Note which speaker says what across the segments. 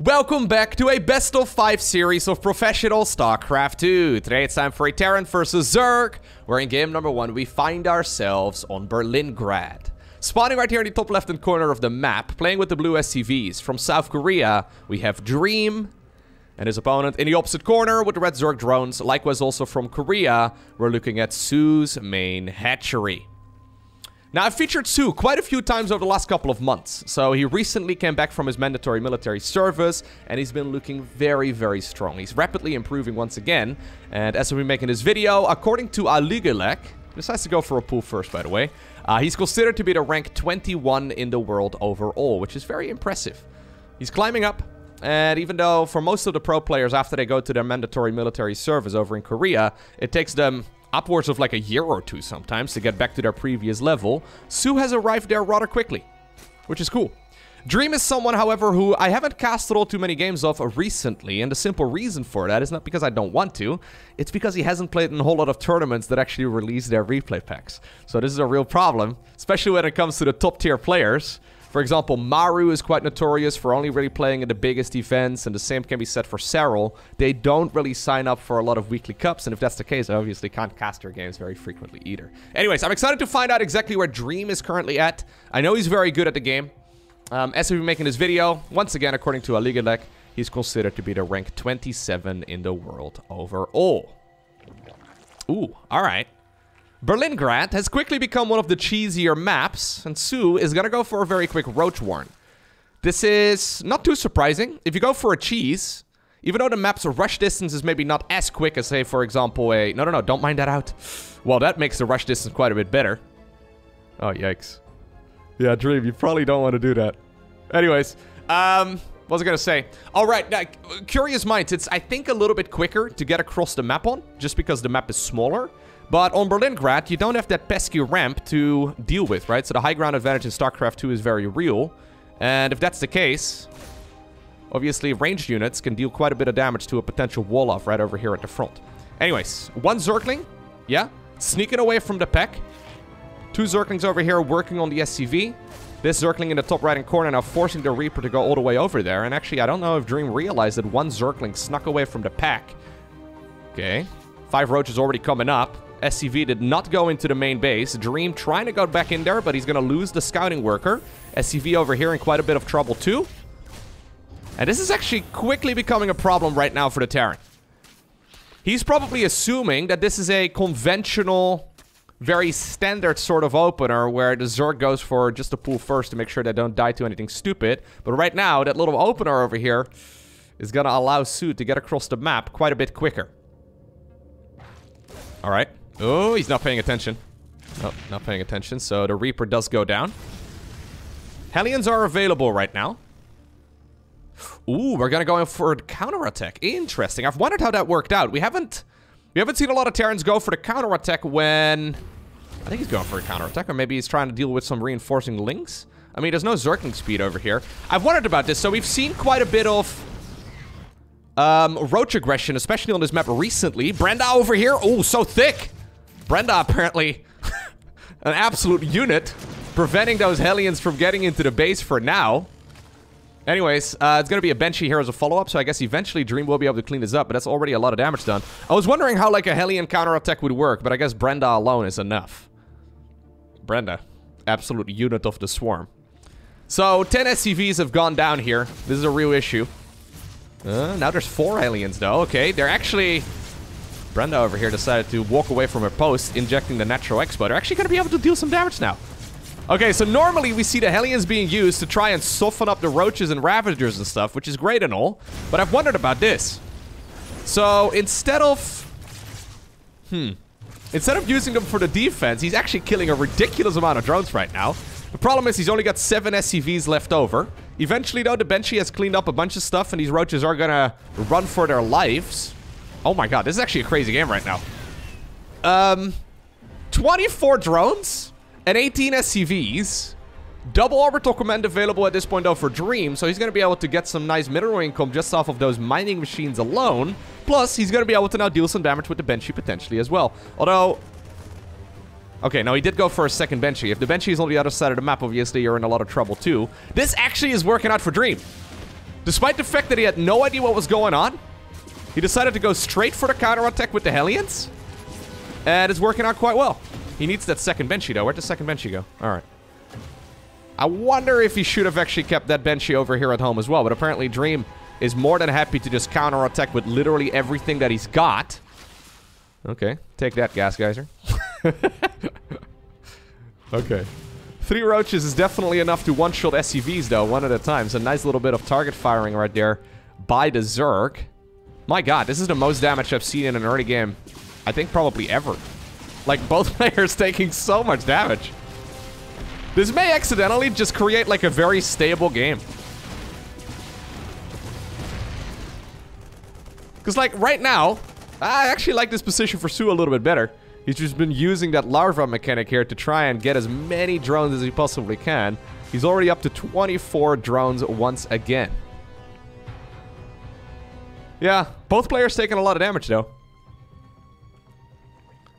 Speaker 1: Welcome back to a best of 5 series of professional StarCraft 2. Today it's time for a Terran versus Zerg, where in game number 1 we find ourselves on Berlingrad. Spawning right here in the top left-hand corner of the map, playing with the blue SCVs. From South Korea, we have Dream and his opponent in the opposite corner with the red Zerg drones. Likewise also from Korea, we're looking at soO's main hatchery. Now, I've featured soO quite a few times over the last couple of months. So he recently came back from his mandatory military service, and he's been looking very, very strong. He's rapidly improving once again. And as we're making this video, according to LowkoTV, decides to go for a pull first, by the way, he's considered to be the rank 21 in the world overall, which is very impressive. He's climbing up, and even though for most of the pro players, after they go to their mandatory military service over in Korea, it takes them upwards of like a year or two sometimes to get back to their previous level, soO has arrived there rather quickly, which is cool. Dream is someone, however, who I haven't casted all too many games of recently, and the simple reason for that is not because I don't want to, it's because he hasn't played in a whole lot of tournaments that actually release their replay packs. So this is a real problem, especially when it comes to the top tier players. For example, Maru is quite notorious for only really playing in the biggest events, and the same can be said for Serral. They don't really sign up for a lot of weekly cups, and if that's the case, I obviously can't cast their games very frequently either. Anyways, I'm excited to find out exactly where Dream is currently at. I know he's very good at the game. As we've been making this video, once again, according to LowkoTV, he's considered to be the rank 27 in the world overall. Ooh, alright. Berlingrad has quickly become one of the cheesier maps, and soO is gonna go for a very quick Roach warn. This is not too surprising. If you go for a cheese, even though the map's rush distance is maybe not as quick as, say, for example, a... No, don't mind that out. Well, that makes the rush distance quite a bit better. Oh, yikes. Yeah, Dream, you probably don't want to do that. Anyways, what was I gonna say? All right, now, Curious Minds, it's, I think, a little bit quicker to get across the map on, just because the map is smaller. But on Berlingrad, you don't have that pesky ramp to deal with, right? So the high ground advantage in StarCraft 2 is very real. And if that's the case, obviously ranged units can deal quite a bit of damage to a potential wall-off right over here at the front. Anyways, one Zergling, yeah, sneaking away from the pack. 2 Zerglings over here working on the SCV. This Zergling in the top right-hand corner now forcing the Reaper to go all the way over there. And actually, I don't know if Dream realized that one Zergling snuck away from the pack. Okay, 5 Roaches already coming up. SCV did not go into the main base. Dream trying to go back in there, but he's going to lose the scouting worker. SCV over here in quite a bit of trouble too. And this is actually quickly becoming a problem right now for the Terran. He's probably assuming that this is a conventional, very standard sort of opener where the Zerg goes for just a pull first to make sure they don't die to anything stupid. But right now, that little opener over here is going to allow soO to get across the map quite a bit quicker. All right. Oh, he's not paying attention. Oh, not paying attention. So the Reaper does go down. Hellions are available right now. Ooh, we're gonna go in for a counterattack. Interesting. I've wondered how that worked out. We haven't seen a lot of Terrans go for the counterattack when... I think he's going for a counterattack, or maybe he's trying to deal with some reinforcing links. I mean, there's no Zergling speed over here. I've wondered about this. So we've seen quite a bit of Roach aggression, especially on this map recently. Brenda over here. Oh, so thick. Brenda apparently an absolute unit, preventing those Hellions from getting into the base for now. Anyways, it's going to be a Banshee here as a follow-up, so I guess eventually Dream will be able to clean this up, but that's already a lot of damage done. I was wondering how like a Hellion counterattack would work, but I guess Brenda alone is enough. Brenda, absolute unit of the swarm. So 10 SCVs have gone down here. This is a real issue. Now there's 4 Hellions though. Okay, they're actually... Brenda over here decided to walk away from her post, injecting the Natural Expo. They're actually going to be able to deal some damage now. Okay, so normally we see the Hellions being used to try and soften up the Roaches and Ravagers and stuff, which is great and all. But I've wondered about this. So instead of... Instead of using them for the defense, he's actually killing a ridiculous amount of drones right now. The problem is he's only got 7 SCVs left over. Eventually, though, the Banshee has cleaned up a bunch of stuff, and these Roaches are going to run for their lives. Oh my god, this is actually a crazy game right now. 24 drones and 18 SCVs. Double orbital command available at this point though for Dream, so he's going to be able to get some nice mineral income just off of those mining machines alone. Plus, he's going to be able to now deal some damage with the Banshee potentially as well. Although... Okay, no, he did go for a second Banshee. If the Banshee is on the other side of the map, obviously you're in a lot of trouble too. This actually is working out for Dream. Despite the fact that he had no idea what was going on, he decided to go straight for the counterattack with the Hellions. And it's working out quite well. He needs that second Banshee, though. Where'd the second Banshee go? Alright. I wonder if he should have actually kept that Banshee over here at home as well. But apparently Dream is more than happy to just counterattack with literally everything that he's got. Okay. Take that, Gas Geyser. Okay. 3 Roaches is definitely enough to one-shot SCVs, though, one at a time. So a nice little bit of target firing right there by the Zerg. My god, this is the most damage I've seen in an early game, I think probably ever. Like, both players taking so much damage. This may accidentally just create, like, a very stable game. Because, like, right now, I actually like this position for soO a little bit better. He's just been using that larva mechanic here to try and get as many drones as he possibly can. He's already up to 24 drones once again. Yeah, both players taking a lot of damage, though.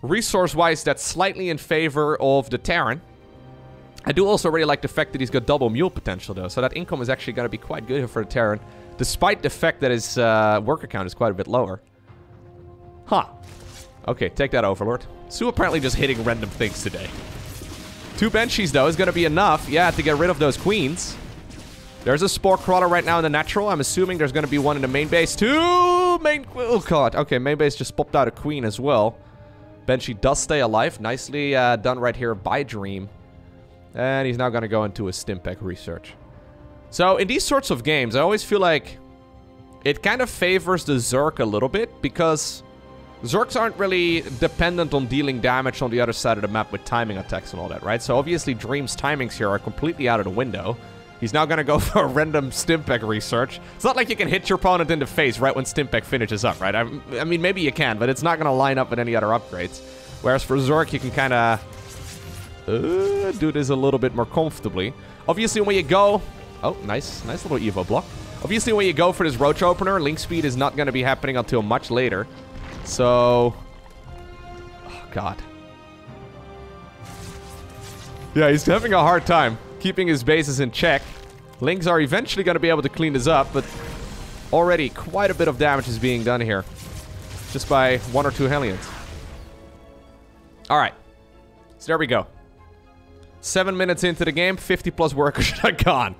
Speaker 1: Resource-wise, that's slightly in favor of the Terran. I do also really like the fact that he's got double mule potential, though. So that income is actually going to be quite good here for the Terran, despite the fact that his worker count is quite a bit lower. Huh. Okay, take that, Overlord. soO apparently just hitting random things today. 2 Banshees, though, is going to be enough, yeah, to get rid of those Queens. There's a Spore Crawler right now in the natural. I'm assuming there's going to be one in the main base. 2 main... Oh, God. Okay, main base just popped out a Queen as well. Banshee does stay alive. Nicely done right here by Dream. And he's now going to go into a Stimpack research. So, in these sorts of games, I always feel like it kind of favors the Zerg a little bit, because Zergs aren't really dependent on dealing damage on the other side of the map with timing attacks and all that, right? So, obviously, Dream's timings here are completely out of the window. He's now going to go for a random Stimpack research. It's not like you can hit your opponent in the face right when Stimpack finishes up, right? I mean, maybe you can, but it's not going to line up with any other upgrades. Whereas for Zerg, you can kind of do this a little bit more comfortably. Obviously, when you go... Oh, nice little Evo block. Obviously, when you go for this Roach opener, link speed is not going to be happening until much later. So... Oh, God. Yeah, he's having a hard time keeping his bases in check. Links are eventually going to be able to clean this up, but already quite a bit of damage is being done here. Just by 1 or 2 Hellions. Alright. So there we go. 7 minutes into the game, 50 plus workers are gone.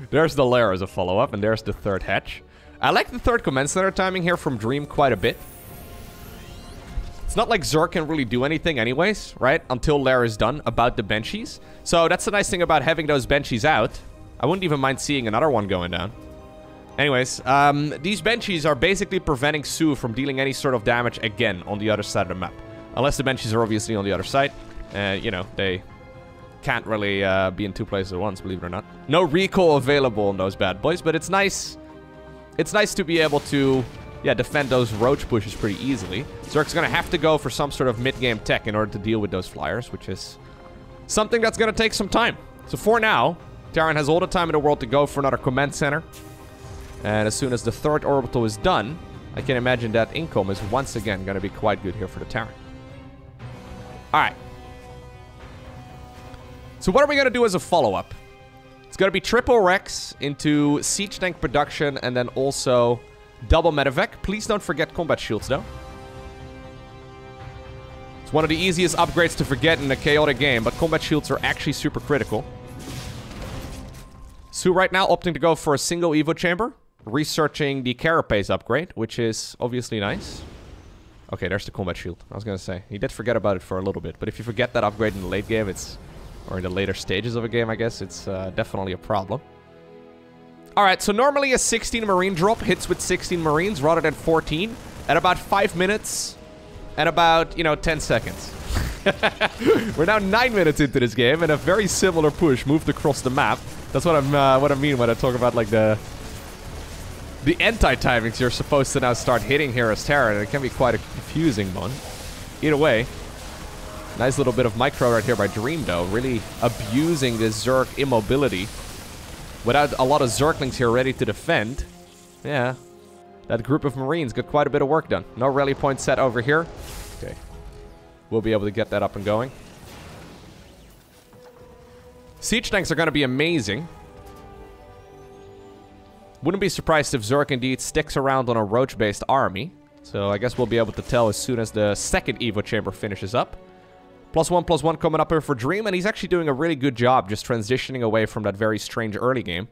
Speaker 1: There's the lair as a follow-up, and there's the 3rd hatch. I like the 3rd command center timing here from Dream quite a bit. It's not like Zerg can really do anything anyways, right? Until lair is done about the Banshees. So that's the nice thing about having those Banshees out. I wouldn't even mind seeing another one going down. Anyways, these Banshees are basically preventing soO from dealing any sort of damage again on the other side of the map. Unless the Banshees are obviously on the other side. You know, they can't really be in 2 places at once, believe it or not. No recall available on those bad boys, but it's nice. It's nice to be able to... yeah, defend those Roach pushes pretty easily. Zerg's going to have to go for some sort of mid-game tech in order to deal with those flyers, which is something that's going to take some time. So for now, Terran has all the time in the world to go for another command center. And as soon as the 3rd orbital is done, I can imagine that income is once again going to be quite good here for the Terran. Alright. So what are we going to do as a follow-up? It's going to be triple Rex into siege tank production and then also... double medevac. Please don't forget combat shields, though. It's one of the easiest upgrades to forget in a chaotic game, but combat shields are actually super critical. soO right now opting to go for a single Evo chamber, researching the Carapace upgrade, which is obviously nice. Okay, there's the combat shield. I was gonna say, he did forget about it for a little bit, but if you forget that upgrade in the late game, it's... or in the later stages of a game, I guess, it's definitely a problem. Alright, so normally a 16 Marine drop hits with 16 Marines rather than 14 at about 5 minutes and about, you know, 10 seconds. We're now 9 minutes into this game and a very similar push moved across the map. That's what I mean when I talk about, like, the anti-timings you're supposed to now start hitting here as Terran. It can be quite a confusing one. Either way, nice little bit of micro right here by Dream, though. Really abusing this Zerg immobility. Without a lot of Zerglings here ready to defend. Yeah. That group of Marines got quite a bit of work done. No rally point set over here. Okay. We'll be able to get that up and going. Siege tanks are going to be amazing. Wouldn't be surprised if Zerg indeed sticks around on a Roach-based army. So I guess we'll be able to tell as soon as the second Evo Chamber finishes up. +1/+1 coming up here for Dream, and he's actually doing a really good job just transitioning away from that very strange early game.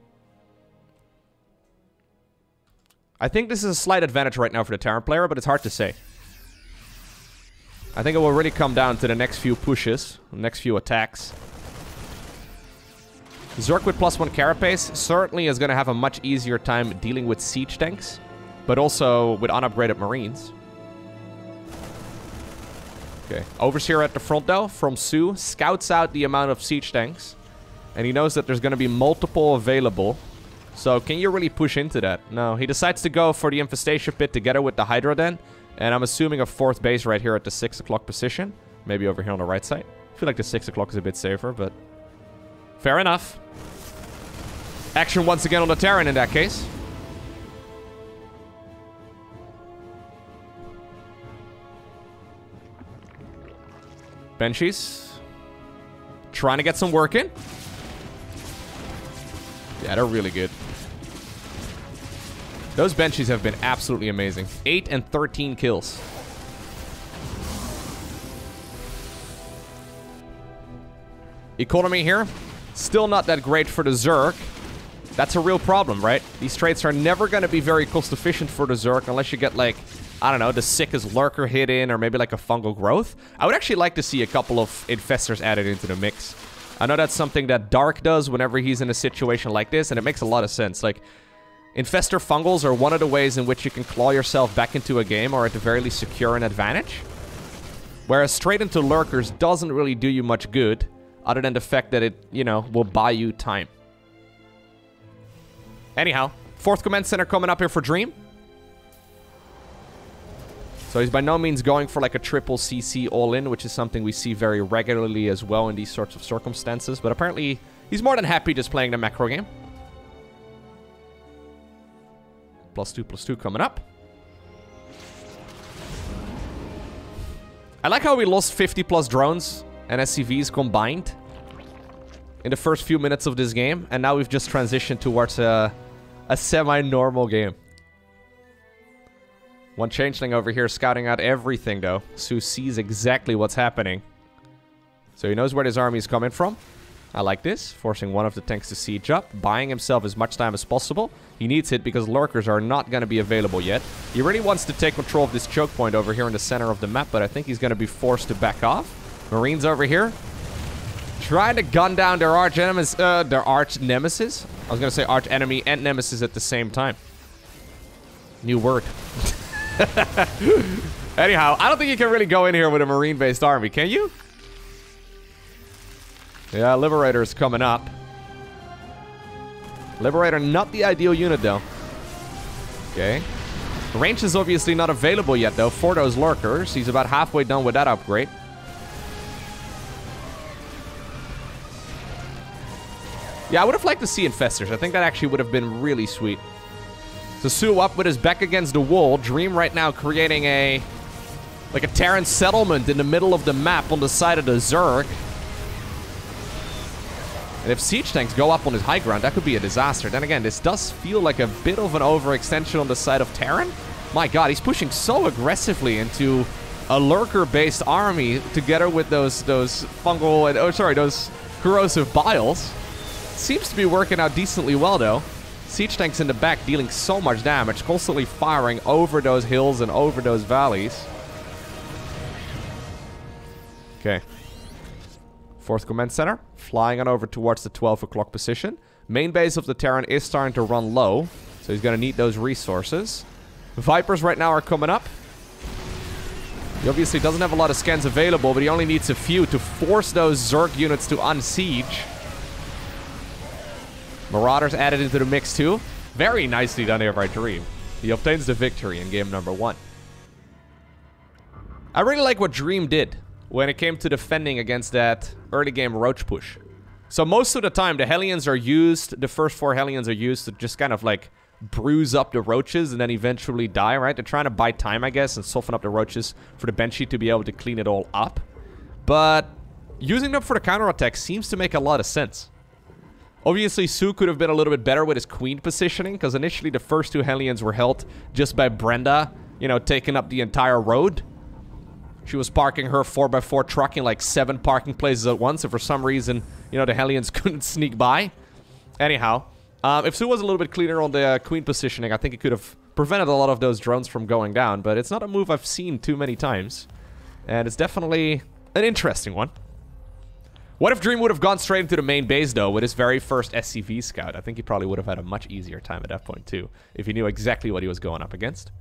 Speaker 1: I think this is a slight advantage right now for the Terran player, but it's hard to say. I think it will really come down to the next few pushes, the next few attacks. Zerg with +1 carapace certainly is going to have a much easier time dealing with siege tanks, but also with unupgraded marines. Okay, Overseer at the front though, from soO, scouts out the amount of siege tanks, and he knows that there's going to be multiple available. So can you really push into that? No, he decides to go for the Infestation Pit together with the Hydra Den, and I'm assuming a 4th base right here at the 6 o'clock position. Maybe over here on the right side. I feel like the 6 o'clock is a bit safer, but fair enough. Action once again on the Terran in that case. Banshees. Trying to get some work in. Yeah, they're really good. Those Banshees have been absolutely amazing. 8 and 13 kills. Economy here. Still not that great for the Zerg. That's a real problem, right? These traits are never going to be very cost efficient for the Zerg unless you get, like, I don't know, the sickest lurker hit in or maybe like a fungal growth. I would actually like to see a couple of infestors added into the mix. I know that's something that Dark does whenever he's in a situation like this, and it makes a lot of sense. Like, infestor fungals are one of the ways in which you can claw yourself back into a game or at the very least secure an advantage. Whereas straight into lurkers doesn't really do you much good other than the fact that it, you know, will buy you time. Anyhow, 4th Command Center coming up here for Dream. So he's by no means going for like a triple CC all-in, which is something we see very regularly as well in these sorts of circumstances. But apparently, he's more than happy just playing the macro game. +2/+2 coming up. I like how we lost 50+ drones and SCVs combined in the first few minutes of this game. And now we've just transitioned towards a semi-normal game. One changeling over here scouting out everything, though. soO sees exactly what's happening. So he knows where his army is coming from. I like this. Forcing one of the tanks to siege up. Buying himself as much time as possible. He needs it because lurkers are not going to be available yet. He really wants to take control of this choke point over here in the center of the map, but I think he's going to be forced to back off. Marines over here. Trying to gun down their arch nemesis. I was going to say arch enemy and nemesis at the same time. New word. Anyhow, I don't think you can really go in here with a marine-based army, can you? Yeah, Liberator's coming up. Liberator, not the ideal unit, though. Okay. Range is obviously not available yet, though, for those lurkers. He's about halfway done with that upgrade. Yeah, I would have liked to see infestors. I think that actually would have been really sweet. So soO up with his back against the wall. Dream right now creating a Terran settlement in the middle of the map on the side of the Zerg. And if siege tanks go up on his high ground, that could be a disaster. Then again, this does feel like a bit of an overextension on the side of Terran. My god, he's pushing so aggressively into a lurker-based army together with those fungal and those corrosive biles. Seems to be working out decently well, though. Siege tanks in the back dealing so much damage, constantly firing over those hills and over those valleys. Okay. 4th Command Center, flying on over towards the 12 o'clock position. Main base of the Terran is starting to run low, so he's going to need those resources. Vipers right now are coming up. He obviously doesn't have a lot of scans available, but he only needs a few to force those Zerg units to unsiege. Marauders added into the mix too. Very nicely done here by Dream. He obtains the victory in game number 1. I really like what Dream did when it came to defending against that early game Roach push. So most of the time, the Hellions are used, the first 4 Hellions are used to just kind of like bruise up the Roaches and then eventually die, right? They're trying to buy time, I guess, and soften up the Roaches for the Banshee to be able to clean it all up. But using them for the counterattack seems to make a lot of sense. Obviously, soO could have been a little bit better with his queen positioning, because initially the first 2 Hellions were held just by Brenda, you know, taking up the entire road. She was parking her 4x4 truck in like 7 parking places at once, and for some reason, you know, the Hellions couldn't sneak by. Anyhow, if soO was a little bit cleaner on the queen positioning, I think it could have prevented a lot of those drones from going down, but it's not a move I've seen too many times. And it's definitely an interesting one. What if Dream would have gone straight into the main base, though, with his very first SCV scout? I think he probably would have had a much easier time at that point, too, if he knew exactly what he was going up against.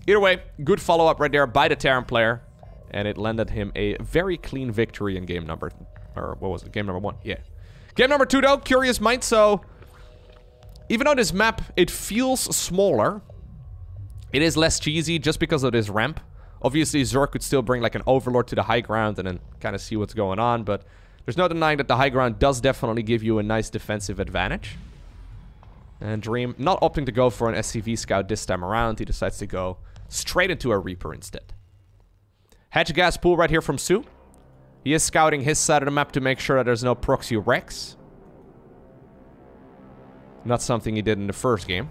Speaker 1: Either way, good follow-up right there by the Terran player, and it landed him a very clean victory in game number... Or, what was it? Game number 1? Yeah. Game number 2, though, Curious Mind, so... Even though this map, it feels smaller, it is less cheesy just because of this ramp. Obviously, Zerg could still bring, like, an Overlord to the high ground and then kind of see what's going on, but... There's no denying that the high ground does definitely give you a nice defensive advantage. And Dream, not opting to go for an SCV scout this time around, he decides to go straight into a Reaper instead. Hedge gas pool right here from soO. He is scouting his side of the map to make sure that there's no proxy wrecks. Not something he did in the first game.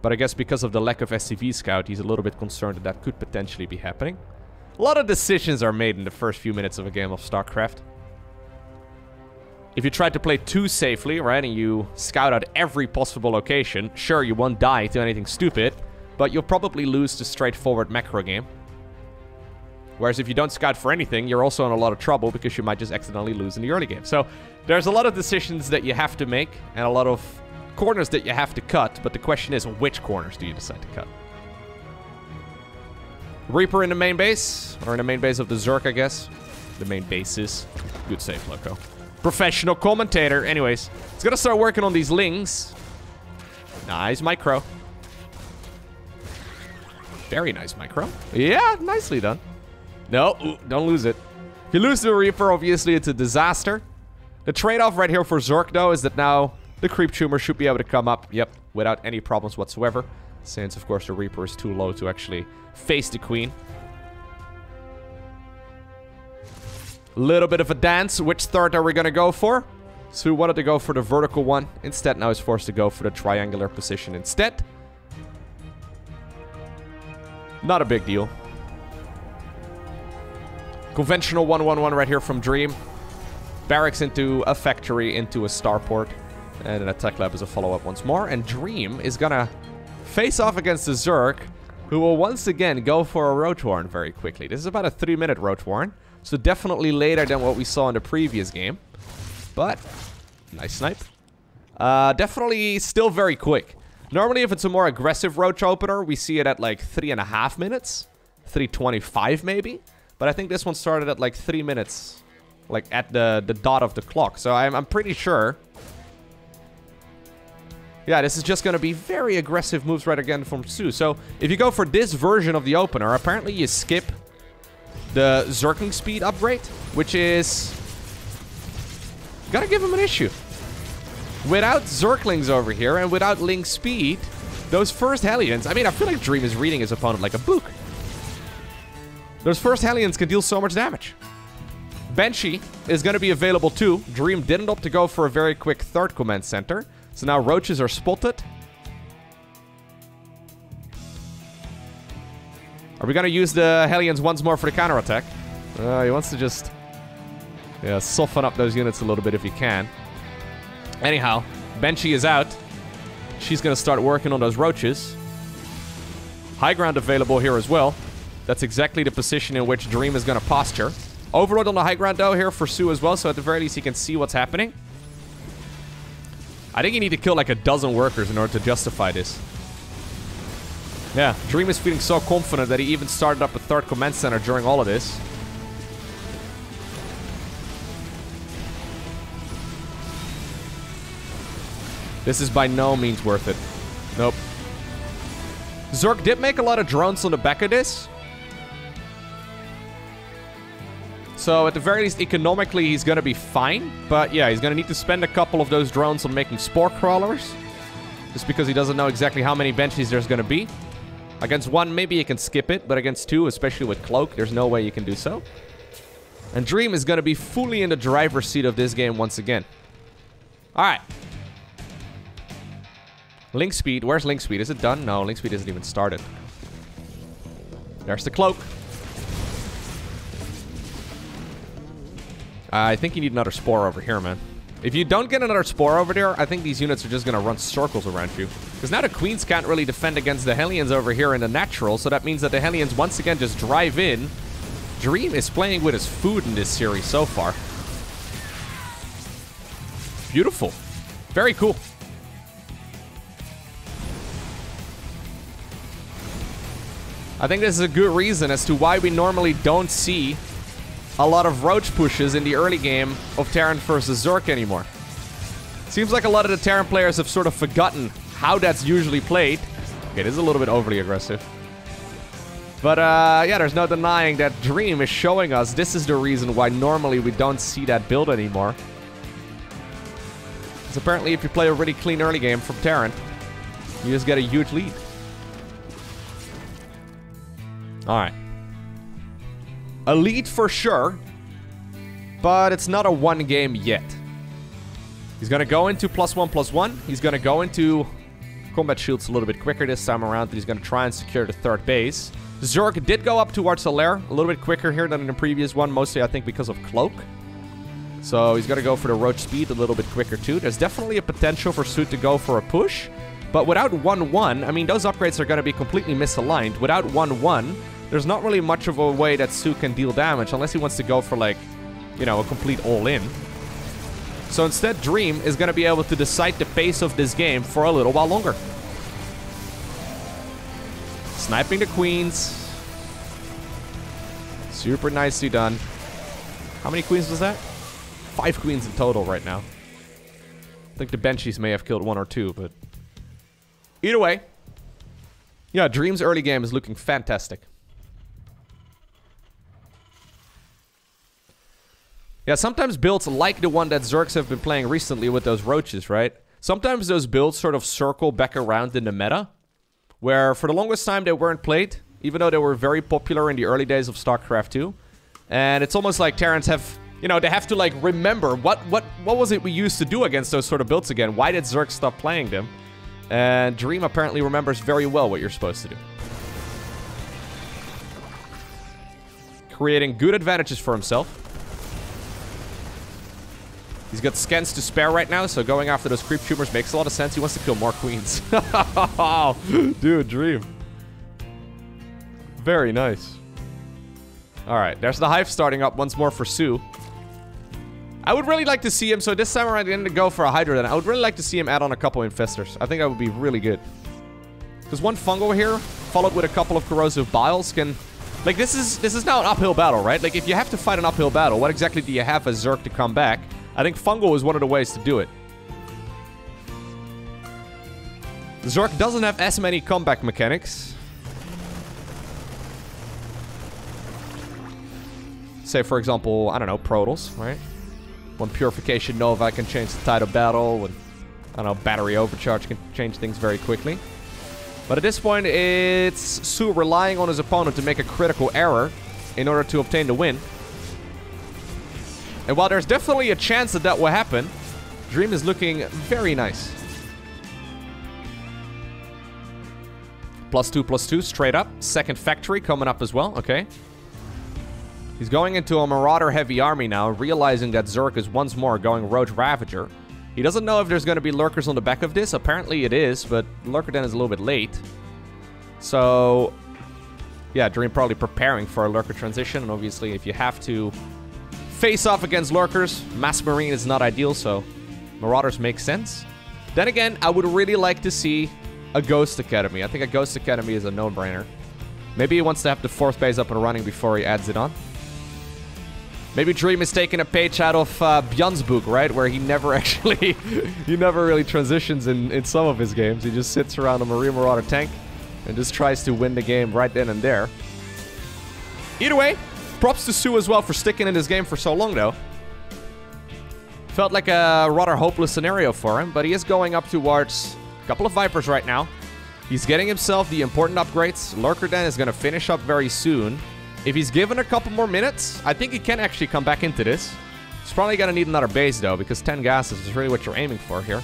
Speaker 1: But I guess because of the lack of SCV scout, he's a little bit concerned that that could potentially be happening. A lot of decisions are made in the first few minutes of a game of StarCraft. If you try to play too safely, right, and you scout out every possible location, sure, you won't die to anything stupid, but you'll probably lose the straightforward macro game. Whereas if you don't scout for anything, you're also in a lot of trouble because you might just accidentally lose in the early game. So there's a lot of decisions that you have to make and a lot of corners that you have to cut, but the question is, which corners do you decide to cut? Reaper in the main base, or in the main base of the Zerg, I guess. The main bases. Good save, Lowko. Professional commentator. Anyways, it's gonna start working on these lings. Nice micro. Very nice micro. Yeah, nicely done. No, ooh, don't lose it. If you lose to a Reaper, obviously it's a disaster. The trade-off right here for Zerg, though, is that now the Creep Tumor should be able to come up, yep, without any problems whatsoever. Since, of course, the Reaper is too low to actually face the Queen. Little bit of a dance. Which third are we gonna go for? soO wanted to go for the vertical one. Instead, now he's forced to go for the triangular position instead. Not a big deal. Conventional 1-1-1 right here from Dream. Barracks into a factory, into a starport. And an attack lab is a follow-up once more. And Dream is gonna face off against the Zerg, who will once again go for a Roach Warren very quickly. This is about a 3-minute Roach Warren. So definitely later than what we saw in the previous game. But, nice snipe. Definitely still very quick. Normally, if it's a more aggressive Roach opener, we see it at like 3.5 minutes. 3:25 maybe. But I think this one started at like 3 minutes. Like at the dot of the clock. So I'm pretty sure. Yeah, this is just going to be very aggressive moves right again from soO. So if you go for this version of the opener, apparently you skip the Zergling speed upgrade, which is gonna give him an issue. Without Zerglings over here and without Ling speed, those first Hellions, I mean, I feel like Dream is reading his opponent like a book. Those first Hellions can deal so much damage. Banshee is gonna be available too. Dream didn't opt to go for a very quick third command center, so now Roaches are spotted. Are we gonna use the Hellions once more for the counterattack? He wants to just... yeah, soften up those units a little bit if he can. Anyhow, Banshee is out. She's gonna start working on those Roaches. High ground available here as well. That's exactly the position in which Dream is gonna posture. Overlord on the high ground though here for soO as well, so at the very least he can see what's happening. I think you need to kill like a dozen workers in order to justify this. Yeah, Dream is feeling so confident that he even started up a third command center during all of this. This is by no means worth it. Nope. Zerg did make a lot of drones on the back of this. So at the very least, economically, he's gonna be fine. But yeah, he's gonna need to spend a couple of those drones on making spore crawlers. Just because he doesn't know exactly how many Banshees there's gonna be. Against one, maybe you can skip it, but against two, especially with Cloak, there's no way you can do so. And Dream is going to be fully in the driver's seat of this game once again. All right. Link speed. Where's link speed? Is it done? No, link speed isn't even started. There's the cloak. I think you need another spore over here, man. If you don't get another spore over there, I think these units are just going to run circles around you. Because now the queens can't really defend against the Hellions over here in the natural, so that means that the Hellions once again just drive in. Dream is playing with his food in this series so far. Beautiful. Very cool. I think this is a good reason as to why we normally don't see a lot of Roach pushes in the early game of Terran versus Zerg anymore. Seems like a lot of the Terran players have sort of forgotten how that's usually played. Okay, this is a little bit overly aggressive. But yeah, there's no denying that Dream is showing us this is the reason why normally we don't see that build anymore. Because apparently if you play a really clean early game from Terran, you just get a huge lead. Alright. A lead for sure, but it's not a one game yet. He's going to go into +1/+1. He's going to go into combat shields a little bit quicker this time around. He's going to try and secure the third base. Zerg did go up towards the lair a little bit quicker here than in the previous one, mostly I think because of cloak. So he's going to go for the Roach speed a little bit quicker too. There's definitely a potential for soO to go for a push, but without 1/1, I mean, those upgrades are going to be completely misaligned. Without 1/1, there's not really much of a way that soO can deal damage unless he wants to go for, like, you know, a complete all-in. So instead, Dream is going to be able to decide the pace of this game for a little while longer. Sniping the queens. Super nicely done. How many queens was that? 5 queens in total right now. I think the Banshees may have killed 1 or 2, but... either way. Yeah, Dream's early game is looking fantastic. Yeah, sometimes builds like the one that Zergs have been playing recently with those Roaches, right? Sometimes those builds sort of circle back around in the meta, where for the longest time they weren't played, even though they were very popular in the early days of StarCraft 2. And it's almost like Terrans have, you know, they have to, like, remember what was it we used to do against those sort of builds again? Why did Zerg stop playing them? And Dream apparently remembers very well what you're supposed to do. Creating good advantages for himself. He's got scans to spare right now, so going after those creep tumors makes a lot of sense. He wants to kill more queens. Dude, Dream. Very nice. Alright, there's the hive starting up once more for soO. I would really like to see him, so this time around I didn't go for a Hydra then. I would really like to see him add on a couple Infestors. I think that would be really good. Because one Fungal here, followed with a couple of Corrosive Biles can... like, this is now an uphill battle, right? Like, if you have to fight an uphill battle, what exactly do you have as Zerg to come back? I think Fungal is one of the ways to do it. Zerg doesn't have as many comeback mechanics. Say, for example, I don't know, Protals, right? One Purification Nova can change the tide of battle. One, I don't know, Battery Overcharge can change things very quickly. But at this point, it's soO relying on his opponent to make a critical error in order to obtain the win. And while there's definitely a chance that that will happen, Dream is looking very nice. +2/+2 straight up. Second factory coming up as well. Okay. He's going into a Marauder heavy army now, realizing that Zerg is once more going Roach Ravager. He doesn't know if there's going to be lurkers on the back of this. Apparently it is, but Lurker Den is a little bit late. So, yeah, Dream probably preparing for a Lurker transition. And obviously, if you have to face off against Lurkers, Mass Marine is not ideal, so Marauders make sense. Then again, I would really like to see a Ghost Academy. I think a Ghost Academy is a no-brainer. Maybe he wants to have the 4th base up and running before he adds it on. Maybe Dream is taking a page out of Bjorn's book, right? Where he never actually... he never really transitions in some of his games. He just sits around a Marine Marauder tank and just tries to win the game right then and there. Either way, props to soO as well for sticking in this game for so long, though. Felt like a rather hopeless scenario for him, but he is going up towards a couple of Vipers right now. He's getting himself the important upgrades. Lurker Den is going to finish up very soon. If he's given a couple more minutes, I think he can actually come back into this. He's probably gonna need another base, though, because 10 gases is really what you're aiming for here.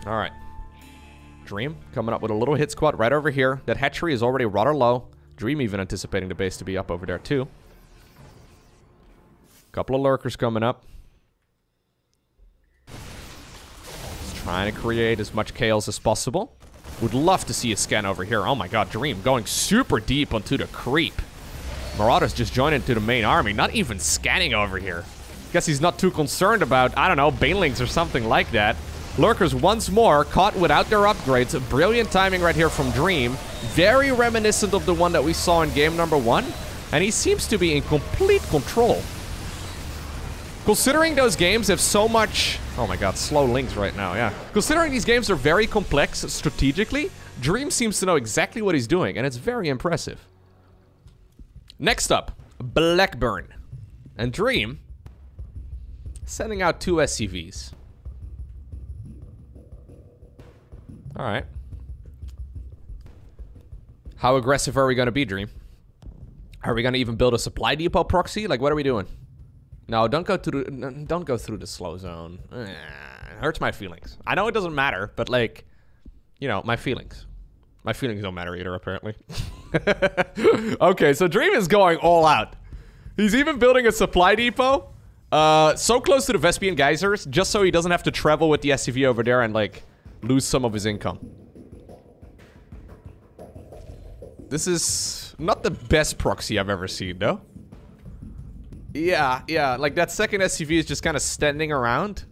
Speaker 1: Alright. Dream coming up with a little hit squad right over here. That hatchery is already rather low. Dream even anticipating the base to be up over there, too. Couple of lurkers coming up. Just trying to create as much chaos as possible. Would love to see a scan over here. Oh my god, Dream going super deep onto the creep. Marauders just joined into the main army. Not even scanning over here. Guess he's not too concerned about, I don't know, banelings or something like that. Lurkers once more caught without their upgrades. Brilliant timing right here from Dream. Very reminiscent of the one that we saw in game number 1. And he seems to be in complete control. Considering those games have so much... Oh my god, slow links right now, yeah. Considering these games are very complex strategically, Dream seems to know exactly what he's doing, and it's very impressive. Next up, Blackburn. And Dream sending out 2 SCVs. Alright. How aggressive are we going to be, Dream? Are we going to even build a supply depot proxy? Like, what are we doing? No, don't go through the slow zone. It hurts my feelings. I know it doesn't matter, but like, you know, my feelings. My feelings don't matter either, apparently. Okay, so Dream is going all out. He's even building a supply depot. So close to the Vespian geysers, just so he doesn't have to travel with the SCV over there and like lose some of his income. This is not the best proxy I've ever seen, though. Yeah, like that second SCV is just kind of standing around.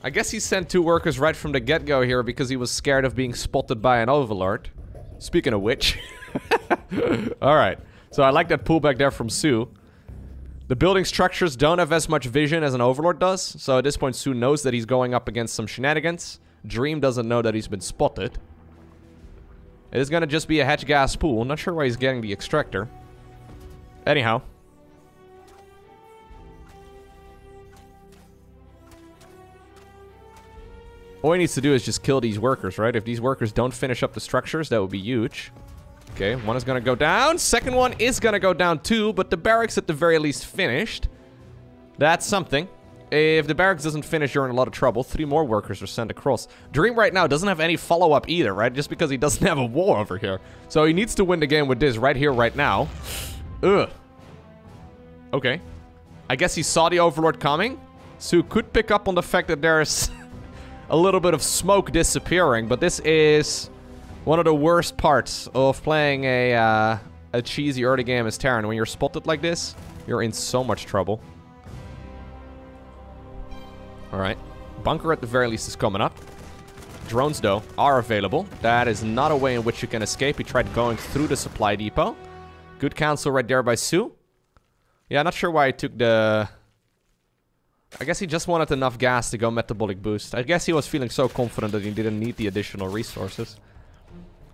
Speaker 1: I guess he sent 2 workers right from the get-go here because he was scared of being spotted by an overlord. Speaking of which. Alright, so I like that pullback there from soO. The building structures don't have as much vision as an overlord does, so at this point soO knows that he's going up against some shenanigans. Dream doesn't know that he's been spotted. It is gonna just be a hatch gas pool. Not sure why he's getting the extractor. Anyhow. All he needs to do is just kill these workers, right? If these workers don't finish up the structures, that would be huge. Okay, one is gonna go down. Second one is gonna go down too, but the barracks at the very least finished. That's something. If the barracks doesn't finish, you're in a lot of trouble. 3 more workers are sent across. Dream right now doesn't have any follow-up either, right? Just because he doesn't have a war over here. So he needs to win the game with this right here, right now. Ugh. Okay. I guess he saw the overlord coming. soO could pick up on the fact that there's a little bit of smoke disappearing, but this is one of the worst parts of playing a cheesy early game as Terran. When you're spotted like this, you're in so much trouble. Alright. Bunker at the very least is coming up. Drones, though, are available. That is not a way in which you can escape. He tried going through the supply depot. Good counsel right there by soO. Yeah, not sure why he took the... I guess he just wanted enough gas to go metabolic boost. I guess he was feeling so confident that he didn't need the additional resources.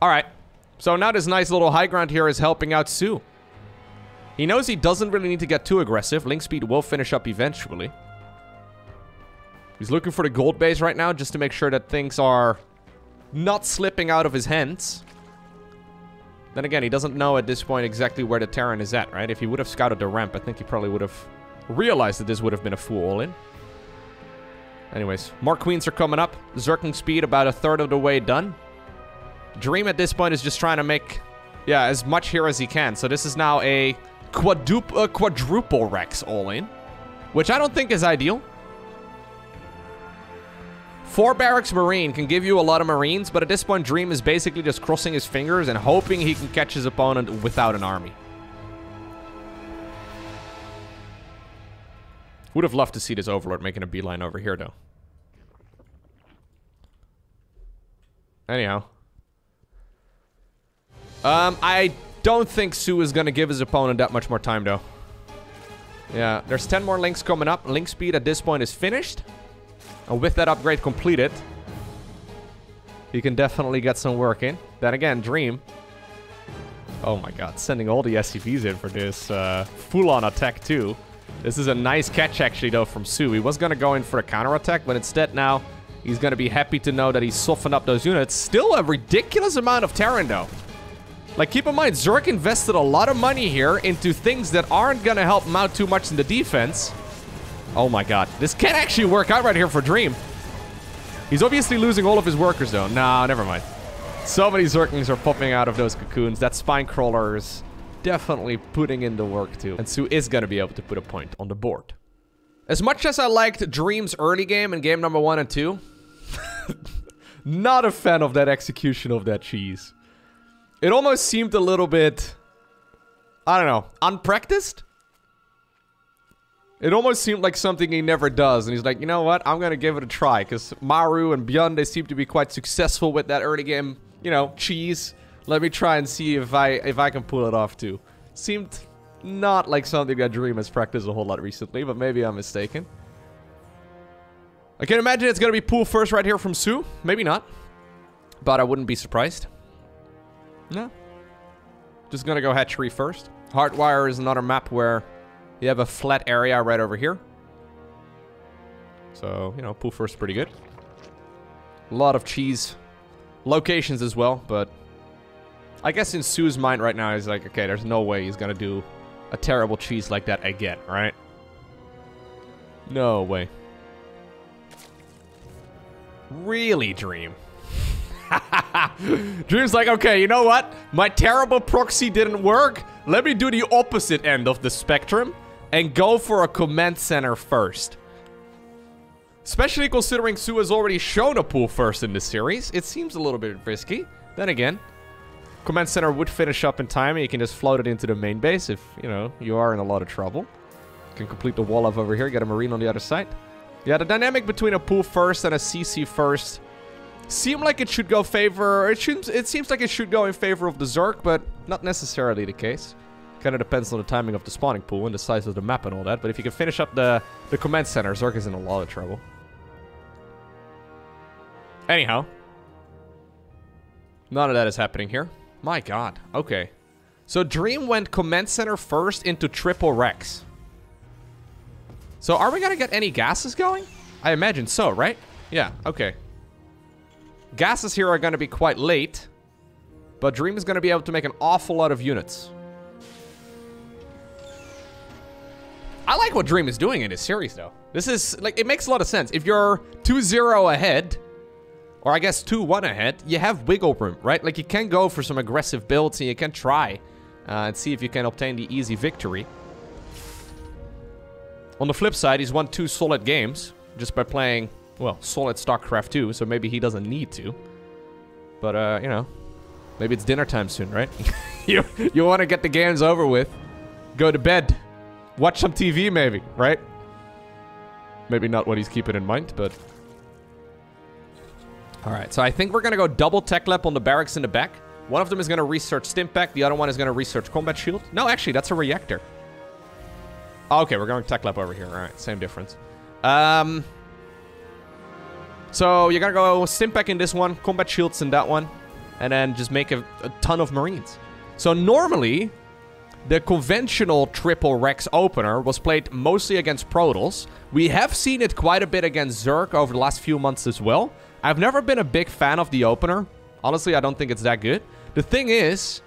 Speaker 1: Alright. So now this nice little high ground here is helping out soO. He knows he doesn't really need to get too aggressive. Link speed will finish up eventually. He's looking for the gold base right now just to make sure that things are not slipping out of his hands. Then again, he doesn't know at this point exactly where the Terran is at, right? If he would have scouted the ramp, I think he probably would have realized that this would have been a full all-in. Anyways, more queens are coming up. Zerking speed about 1/3 of the way done. Dream at this point is just trying to make, yeah, as much here as he can. So this is now a quadruple Rex all-in, which I don't think is ideal. 4 barracks marine can give you a lot of marines, but at this point Dream is basically just crossing his fingers and hoping he can catch his opponent without an army. Would have loved to see this overlord making a beeline over here, though. Anyhow. I don't think soO is going to give his opponent that much more time, though. Yeah, there's 10 more links coming up. Link speed at this point is finished. And with that upgrade completed, he can definitely get some work in. Then again, Dream. Oh my god, sending all the SCVs in for this full-on attack, too. This is a nice catch, actually, though, from soO. He was going to go in for a counterattack, but instead now he's going to be happy to know that he's softened up those units. Still a ridiculous amount of Terran, though. Like, keep in mind, Zerg invested a lot of money here into things that aren't gonna help him out too much in the defense. Oh my god. This can actually work out right here for Dream. He's obviously losing all of his workers, though. Nah, never mind. So many Zerglings are popping out of those cocoons. That Spine Crawler is definitely putting in the work, too. And soO is gonna be able to put a point on the board. As much as I liked Dream's early game in game number 1 and 2, not a fan of that execution of that cheese. It almost seemed a little bit, I don't know, unpracticed? It almost seemed like something he never does, and he's like, you know what, I'm gonna give it a try, because Maru and Beyond, they seem to be quite successful with that early game, you know, cheese. Let me try and see if I can pull it off too. Seemed not like something that Dream has practiced a whole lot recently, but maybe I'm mistaken. I can imagine it's gonna be pool first right here from soO. Maybe not, but I wouldn't be surprised. No. Just gonna go hatchery first. Hardwire is another map where you have a flat area right over here. So, you know, pool first is pretty good. A lot of cheese locations as well, but I guess in soO's mind right now, he's like, okay, there's no way he's gonna do a terrible cheese like that again, right? No way. Really, Dream? Dream's like, okay, you know what? My terrible proxy didn't work. Let me do the opposite end of the spectrum and go for a command center first. Especially considering soO has already shown a pool first in this series. It seems a little bit risky. Then again, command center would finish up in time and you can just float it into the main base if, you know, you are in a lot of trouble. You can complete the wall up over here, get a marine on the other side. Yeah, the dynamic between a pool first and a CC first seem like it should go favor. It seems like it should go in favor of the Zerg, but not necessarily the case. Kind of depends on the timing of the spawning pool and the size of the map and all that. But if you can finish up the command center, Zerg is in a lot of trouble. Anyhow, none of that is happening here. My god. Okay. So Dream went command center first into triple Rex. So are we gonna get any gases going? I imagine so, right? Yeah, okay. Gases here are gonna be quite late, but Dream is gonna be able to make an awful lot of units. I like what Dream is doing in this series, though. This is, like, it makes a lot of sense. If you're 2-0 ahead, or I guess 2-1 ahead, you have wiggle room, right? Like, you can go for some aggressive builds, and you can try and see if you can obtain the easy victory. On the flip side, he's won 2 solid games just by playing, well, solid StarCraft 2, so maybe he doesn't need to. But, you know, maybe it's dinner time soon, right? you want to get the games over with, go to bed, watch some TV maybe, right? Maybe not what he's keeping in mind, but... Alright, so I think we're going to go double tech lab on the barracks in the back. One of them is going to research Stimpack, the other one is going to research Combat Shield. No, actually, that's a reactor. Okay, we're going tech lab over here. Alright, same difference. So you're gonna go Stimpack in this one, Combat Shields in that one, and then just make a ton of Marines. So normally, the conventional triple Rex opener was played mostly against Protoss. We have seen it quite a bit against Zerg over the last few months as well. I've never been a big fan of the opener. Honestly, I don't think it's that good. The thing is,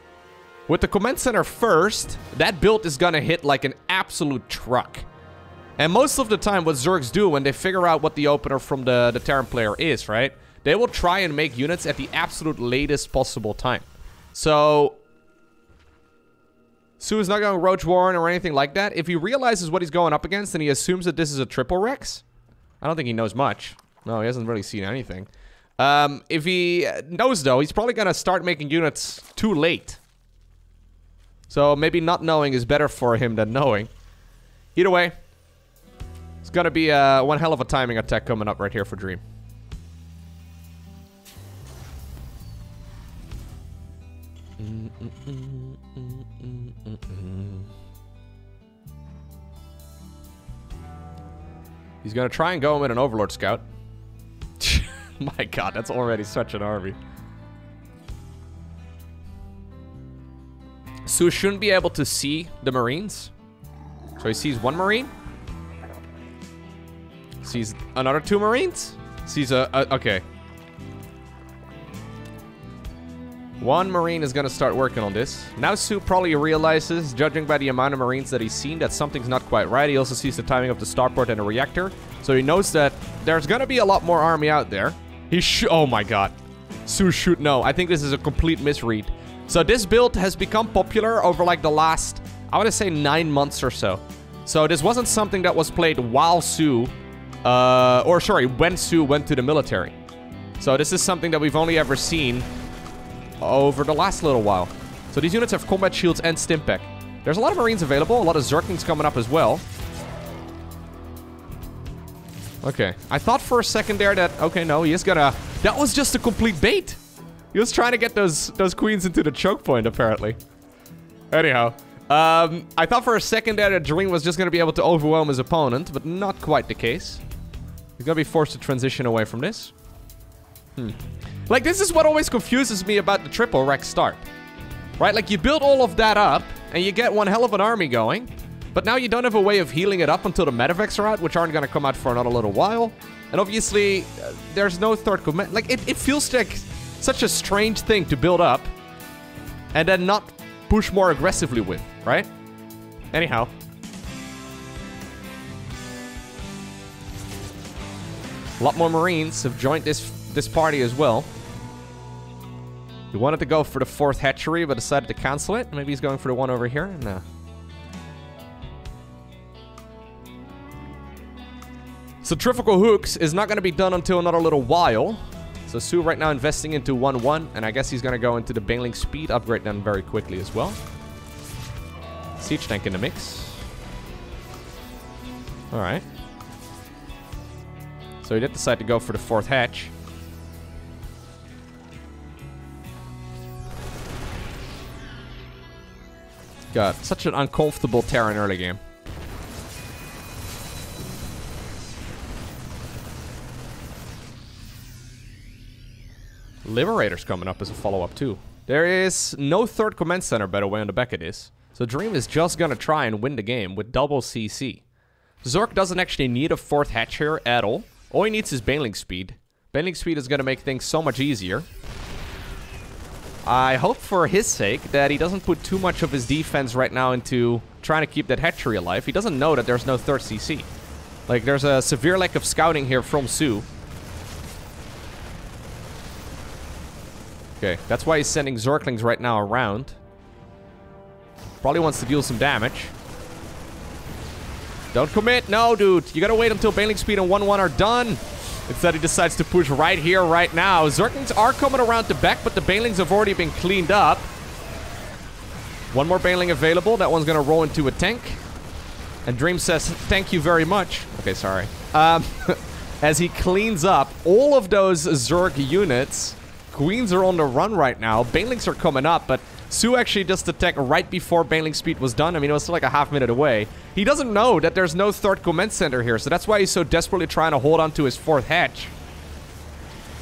Speaker 1: with the command center first, that build is gonna hit like an absolute truck. And most of the time, what Zergs do when they figure out what the opener from the Terran player is, right? They will try and make units at the absolute latest possible time. So, soO is not going Roach Warren or anything like that. If he realizes what he's going up against and he assumes that this is a triple Rex, I don't think he knows much. No, he hasn't really seen anything. If he knows, though, he's probably going to start making units too late. So maybe not knowing is better for him than knowing. Either way, it's going to be one hell of a timing attack coming up right here for Dream. He's going to try and go in with an Overlord Scout. My god, that's already such an army. soO shouldn't be able to see the Marines. So he sees one Marine. Sees another 2 Marines. Sees okay. One Marine is going to start working on this. Now soO probably realizes, judging by the amount of Marines that he's seen, that something's not quite right. He also sees the timing of the starport and the reactor. So he knows that there's going to be a lot more army out there. Oh my god. soO shoot no. I think this is a complete misread. So this build has become popular over like the last, I want to say 9 months or so. So this wasn't something that was played while soO, when soO went to the military. So this is something that we've only ever seen over the last little while. So these units have combat shields and stimpack. There's a lot of Marines available, a lot of Zerglings coming up as well. Okay, I thought for a second there that, okay, no, he is gonna... That was just a complete bait. He was trying to get those queens into the choke point, apparently. Anyhow, I thought for a second there that Dream was just gonna be able to overwhelm his opponent, but not quite the case. He's gonna be forced to transition away from this. Like, this is what always confuses me about the triple Rex start. Right? Like, you build all of that up, and you get one hell of an army going, but now you don't have a way of healing it up until the medevacs are out, which aren't gonna come out for another little while. And obviously, there's no third command. Like, it feels like such a strange thing to build up, and then not push more aggressively with, right? Anyhow. A lot more Marines have joined this party as well. He wanted to go for the 4th hatchery, but decided to cancel it. Maybe he's going for the one over here. No. Centrifugal hooks is not going to be done until another little while. So soO right now investing into 1-1, and I guess he's going to go into the Baneling speed upgrade then very quickly as well. Siege tank in the mix. Alright. So he did decide to go for the 4th hatch. God, such an uncomfortable Terran early game. Liberator's coming up as a follow-up too. There is no 3rd command center, by the way, on the back of this. So Dream is just gonna try and win the game with double CC. Zerg doesn't actually need a 4th hatch here at all. All he needs is Baneling speed. Baneling speed is gonna make things so much easier. I hope for his sake that he doesn't put too much of his defense right now into trying to keep that hatchery alive. He doesn't know that there's no 3rd CC. Like, there's a severe lack of scouting here from soO. Okay, that's why he's sending Zerglings right now around. Probably wants to deal some damage. Don't commit. No, dude. You gotta wait until Baneling speed and 1-1 are done. Instead, he decides to push right here, right now. Zerglings are coming around the back, but the Banelings have already been cleaned up. One more Baneling available. That one's gonna roll into a tank. And Dream says, thank you very much. Okay, sorry. As he cleans up all of those Zerg units. Queens are on the run right now. Banelings are coming up, but soO actually just attacked right before Baneling speed was done. I mean, it was still like a half minute away. He doesn't know that there's no 3rd command center here, so that's why he's so desperately trying to hold on to his 4th hatch.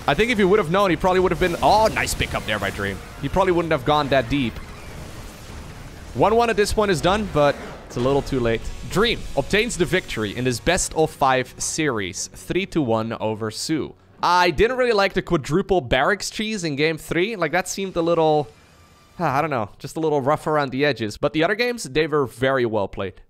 Speaker 1: I think if he would have known, he probably would have been... Oh, nice pickup there by Dream. He probably wouldn't have gone that deep. 1-1 at this point is done, but it's a little too late. Dream obtains the victory in his best of 5 series. 3-1 over soO. I didn't really like the quadruple barracks cheese in game 3. Like, that seemed a little... I don't know, just a little rough around the edges. But the other games, they were very well played.